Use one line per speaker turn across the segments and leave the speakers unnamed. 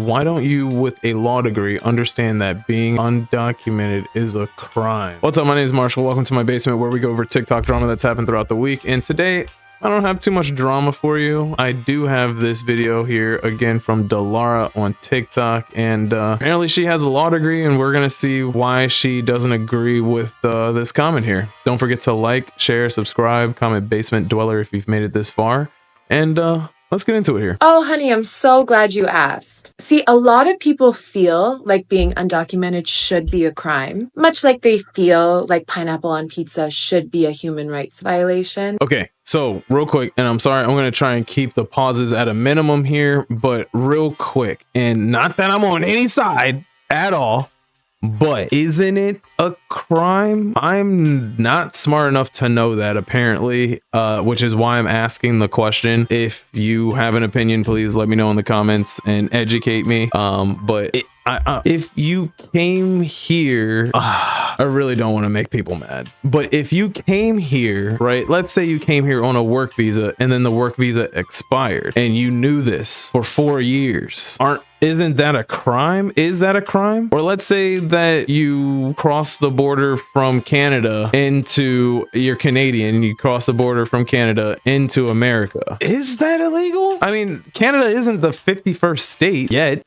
why don't you, with a law degree, understand that being undocumented is a crime? What's up? My name is Marshall. Welcome to my basement, where we go over TikTok drama that's happened throughout the week. And today, I don't have too much drama for you. I do have this video here again from Delara on TikTok, and apparently she has a law degree, and we're gonna see why she doesn't agree with this comment here. Don't forget to like, share, subscribe, comment basement dweller if you've made it this far, and let's get into it here.
Oh, honey, I'm so glad you asked. See, a lot of people feel like being undocumented should be a crime, much like they feel like pineapple on pizza should be a human rights violation.
Okay, so real quick, and I'm sorry, I'm going to try and keep the pauses at a minimum here, but real quick, and not that I'm on any side at all, but isn't it a crime? I'm not smart enough to know that, apparently, which is why I'm asking the question. If you have an opinion, please let me know in the comments and educate me. If you came here, I really don't want to make people mad, but if you came here, right, let's say you came here on a work visa and then the work visa expired and you knew this for 4 years, isn't that a crime? Is that a crime? Or let's say that you cross the border from Canada into, you're Canadian, you cross the border from Canada into America. Is that illegal? I mean, Canada isn't the 51st state yet.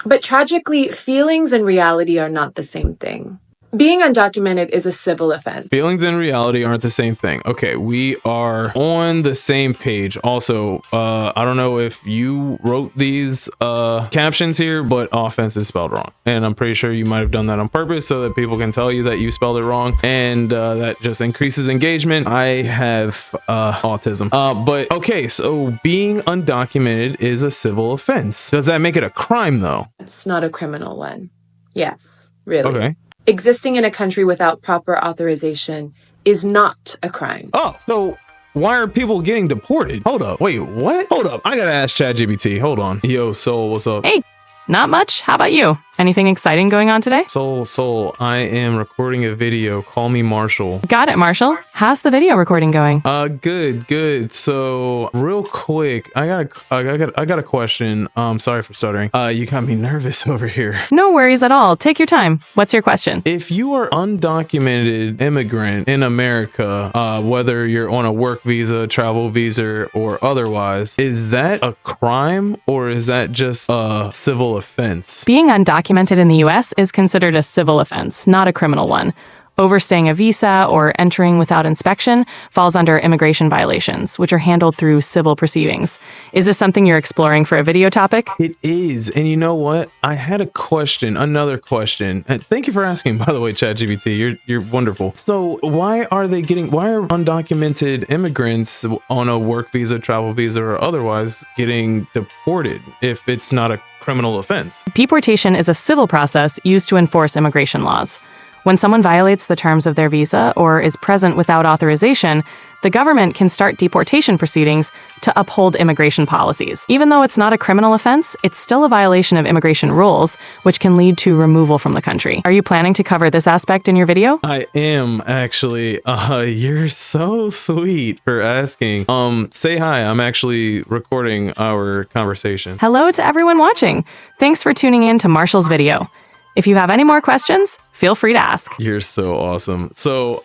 But tragically, feelings and reality are not the same thing. Being undocumented is a civil offense.
Feelings and reality aren't the same thing. Okay, we are on the same page. Also, I don't know if you wrote these captions here, but offense is spelled wrong. And I'm pretty sure you might have done that on purpose so that people can tell you that you spelled it wrong. And that just increases engagement. I have autism. But okay, so being undocumented is a civil offense. Does that make it a crime though?
It's not a criminal one. Yes, really.
Okay.
Existing in a country without proper authorization is not a crime.
Oh, so why are people getting deported? Hold up. Wait, what? Hold up. I gotta ask ChatGPT. Hold on. Yo, Soul, what's up?
Hey, not much. How about you? Anything exciting going on today?
Soul, I am recording a video. Call me Marshall.
Got it, Marshall. How's the video recording going?
Good. So real quick, I got a question. Sorry for stuttering. You got me nervous over here.
No worries at all. Take your time. What's your question?
If you are undocumented immigrant in America, whether you're on a work visa, travel visa, or otherwise, is that a crime or is that just a civil offense?
Being undocumented in the US is considered a civil offense, not a criminal one. Overstaying a visa or entering without inspection falls under immigration violations, which are handled through civil proceedings. Is this something you're exploring for a video topic?
It is. And you know what? I had a question, another question. And thank you for asking, by the way, ChatGPT. You're wonderful. So why are undocumented immigrants on a work visa, travel visa, or otherwise getting deported if it's not a criminal offense?
Deportation is a civil process used to enforce immigration laws. When someone violates the terms of their visa or is present without authorization, the government can start deportation proceedings to uphold immigration policies. Even though it's not a criminal offense, it's still a violation of immigration rules, which can lead to removal from the country. Are you planning to cover this aspect in your video?
I am, actually. You're so sweet for asking. Say hi. I'm actually recording our conversation.
Hello to everyone watching. Thanks for tuning in to Marshall's video. If you have any more questions, feel free to ask.
You're so awesome. So,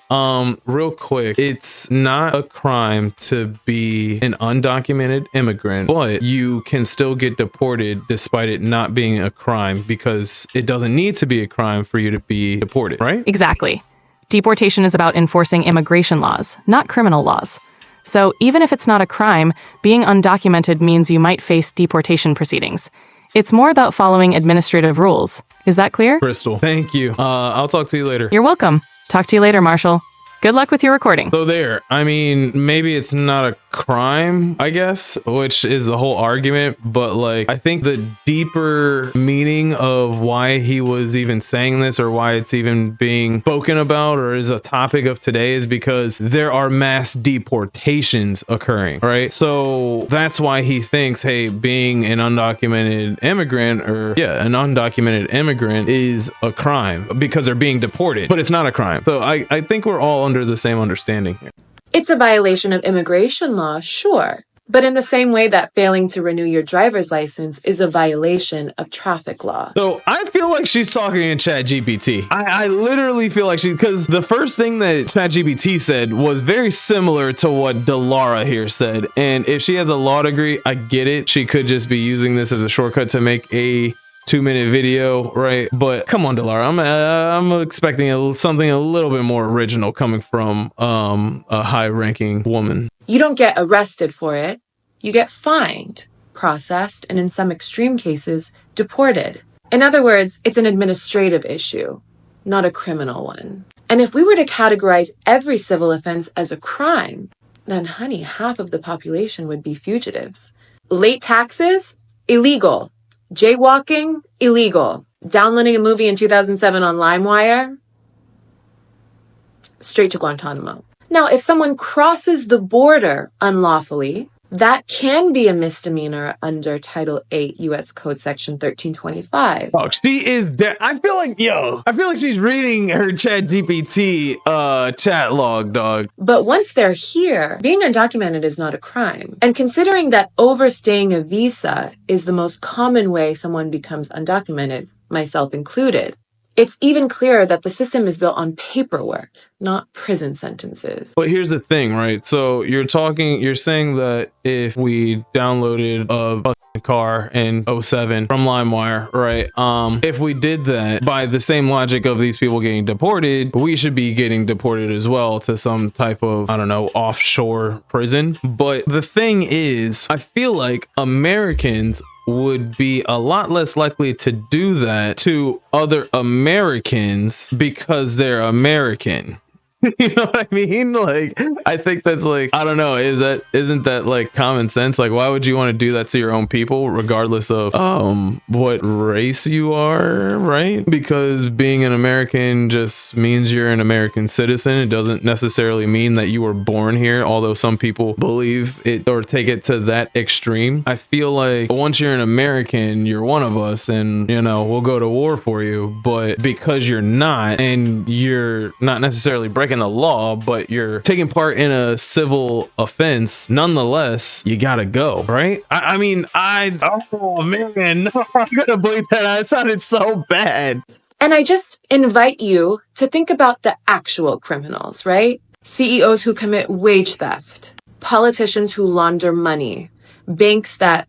real quick, it's not a crime to be an undocumented immigrant, but you can still get deported despite it not being a crime because it doesn't need to be a crime for you to be deported, right?
Exactly. Deportation is about enforcing immigration laws, not criminal laws. So even if it's not a crime, being undocumented means you might face deportation proceedings. It's more about following administrative rules. Is that clear?
Crystal, thank you. I'll talk to you later.
You're welcome. Talk to you later, Marshall. Good luck with your recording.
So there, I mean, maybe it's not a crime, I guess, which is the whole argument, but like, I think the deeper meaning of why he was even saying this or why it's even being spoken about or is a topic of today is because there are mass deportations occurring, right? So that's why he thinks, hey, being an undocumented immigrant an undocumented immigrant is a crime because they're being deported, but it's not a crime. So I think we're all under the same understanding here.
It's a violation of immigration law, sure, But in the same way that failing to renew your driver's license is a violation of traffic law.
So I feel like she's talking in ChatGPT. I literally feel like because the first thing that ChatGPT said was very similar to what Delara here said. And if she has a law degree, I get it. She could just be using this as a shortcut to make a 2-minute video, right? But come on, Delara, I'm expecting something a little bit more original coming from a high-ranking woman.
You don't get arrested for it. You get fined, processed, and in some extreme cases, deported. In other words, it's an administrative issue, not a criminal one. And if we were to categorize every civil offense as a crime, then honey, half of the population would be fugitives. Late taxes? Illegal. Jaywalking? Illegal. Downloading a movie in 2007 on LimeWire? Straight to Guantanamo. Now, if someone crosses the border unlawfully, that can be a misdemeanor under Title 8 U.S. Code Section 1325.
Oh, she is dead. I feel like she's reading her ChatGPT chat log, dog.
But once they're here, being undocumented is not a crime. And considering that overstaying a visa is the most common way someone becomes undocumented, myself included, it's even clearer that the system is built on paperwork, not prison sentences.
But here's the thing, right? So you're saying that if we downloaded a car in 07 from LimeWire, right? If we did that by the same logic of these people getting deported, we should be getting deported as well to some type of, I don't know, offshore prison. But the thing is, I feel like Americans would be a lot less likely to do that to other Americans because they're American. You know what I mean? Like, I think that's like, I don't know, isn't that like common sense? Like, why would you want to do that to your own people regardless of what race you are, right? Because being an American just means you're an American citizen. It doesn't necessarily mean that you were born here, although some people believe it or take it to that extreme. I feel like once you're an American, you're one of us, and you know, we'll go to war for you. But because you're not, and you're not necessarily breaking the law, but you're taking part in a civil offense, nonetheless, you gotta go, right? Oh man, no, I'm gonna believe that. That sounded so bad.
And I just invite you to think about the actual criminals, right? CEOs who commit wage theft, politicians who launder money, banks that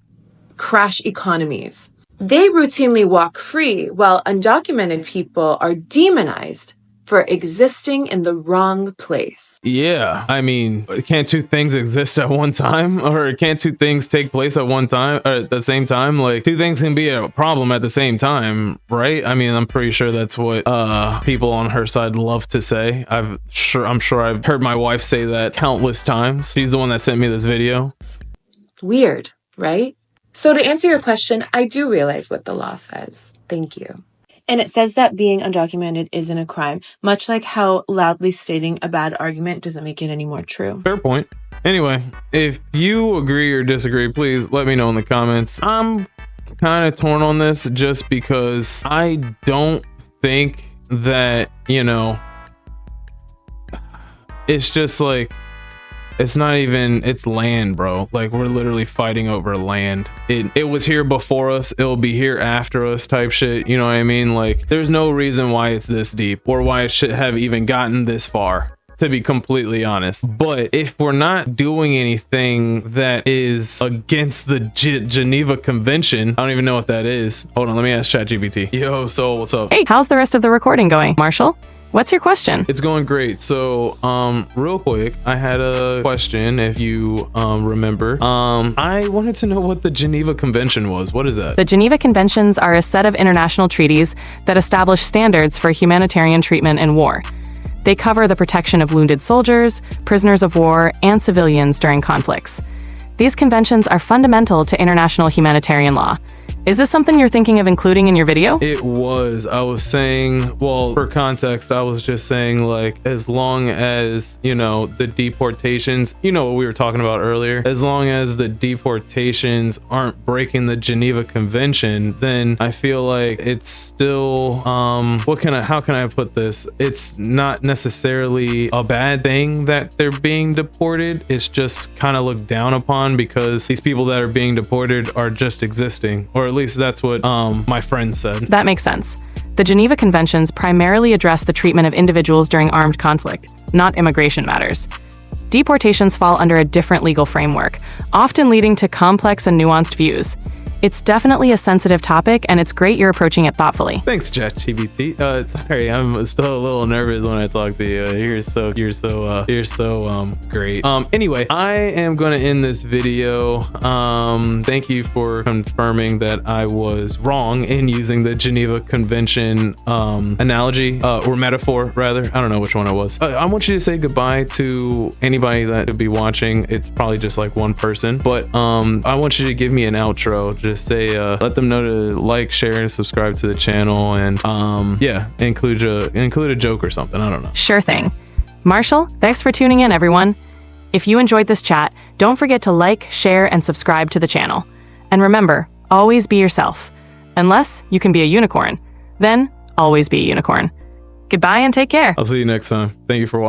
crash economies. They routinely walk free while undocumented people are demonized for existing in the wrong place.
Yeah, I mean, can't two things exist at one time? Or can't two things take place at one time or at the same time? Like, two things can be a problem at the same time, right? I mean, I'm pretty sure that's what people on her side love to say. I'm sure I've heard my wife say that countless times. She's the one that sent me this video.
Weird, right? So to answer your question, I do realize what the law says. Thank you. And it says that being undocumented isn't a crime, much like how loudly stating a bad argument doesn't make it any more true.
Fair point. Anyway, if you agree or disagree, please let me know in the comments. I'm kind of torn on this just because I don't think that, you know, it's just like, it's not even, it's land, bro. Like, we're literally fighting over land. It was here before us, it'll be here after us type shit. You know what I mean? Like, there's no reason why it's this deep or why it should have even gotten this far, to be completely honest. But if we're not doing anything that is against the Geneva Convention, I don't even know what that is. Hold on, let me ask ChatGPT. Yo, so what's up?
Hey, how's the rest of the recording going, Marshall? What's your question?
It's going great. So, real quick, I had a question, if you remember. I wanted to know what the Geneva Convention was. What is that?
The Geneva Conventions are a set of international treaties that establish standards for humanitarian treatment in war. They cover the protection of wounded soldiers, prisoners of war, and civilians during conflicts. These conventions are fundamental to international humanitarian law. Is this something you're thinking of including in your video?
It was. I was saying, well, for context, I was just saying, like, as long as, you know, the deportations, you know what we were talking about earlier, as long as the deportations aren't breaking the Geneva Convention, then I feel like it's still, how can I put this? It's not necessarily a bad thing that they're being deported. It's just kind of looked down upon because these people that are being deported are just existing, or at least that's what my friend said.
That makes sense. The Geneva Conventions primarily address the treatment of individuals during armed conflict, not immigration matters. Deportations fall under a different legal framework, often leading to complex and nuanced views. It's definitely a sensitive topic, and it's great you're approaching it thoughtfully.
Thanks, ChatGPT. Sorry, I'm still a little nervous when I talk to you. You're so great. Anyway, I am going to end this video. Thank you for confirming that I was wrong in using the Geneva Convention analogy or metaphor, rather. I don't know which one it was. I want you to say goodbye to anybody that would be watching. It's probably just like one person, but I want you to give me an outro. Just say, let them know to like, share, and subscribe to the channel, and yeah, include a joke or something. I don't know.
Sure thing. Marshall, thanks for tuning in, everyone. If you enjoyed this chat, don't forget to like, share, and subscribe to the channel. And remember, always be yourself. Unless you can be a unicorn, then always be a unicorn. Goodbye and take care.
I'll see you next time. Thank you for watching.